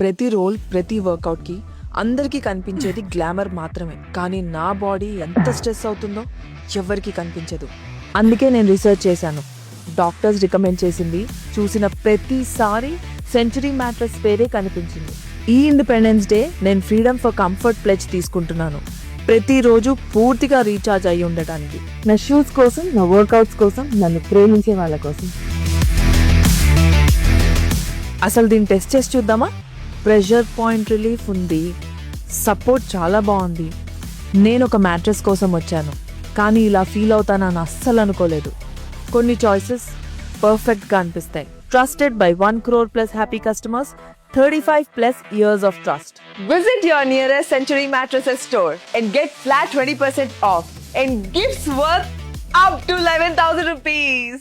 ప్రతి రోల్, ప్రతి వర్కౌట్‌కి అందరికీ కనిపించేది గ్లామర్ మాత్రమే. కానీ నా బాడీ ఎంత స్ట్రెస్ అవుతుందో ఎవ్వరికీ కనిపించదు. అందుకే నేను రీసెర్చ్ చేశాను. డాక్టర్స్ రికమెండ్ చేసింది చూసిన ప్రతిసారి సెంచరీ మ్యాట్రెస్ పేరే కనిపించింది. ఈ ఇండిపెండెన్స్ డే నేను ఫ్రీడమ్ ఫర్ కంఫర్ట్ ప్లెడ్జ్ తీసుకుంటున్నాను. ప్రతిరోజు పూర్తిగా రీఛార్జ్ అయ్యి ఉండటానికి. నా షూస్ కోసం, నా వర్కౌట్స్ కోసం, నన్ను ప్రేమించే వాళ్ళ కోసం. అసలు దీన్ని టెస్ట్ చేసి చూద్దామా? ప్రెషర్ పాయింట్ రిలీఫ్ ఉంది, సపోర్ట్ చాలా బాగుంది. నేను ఒక మ్యాట్రెస్ కోసం వచ్చాను, కానీ ఇలా ఫీల్ అవుతానని అస్సలు అనుకోలేదు. కొన్ని చాయిసెస్ పర్ఫెక్ట్గా అనిపిస్తాయి. Trusted by 1 crore plus happy customers, 35 plus years of trust. Visit your nearest Century Mattresses store and get flat 20% off and gifts worth up to 11,000 rupees.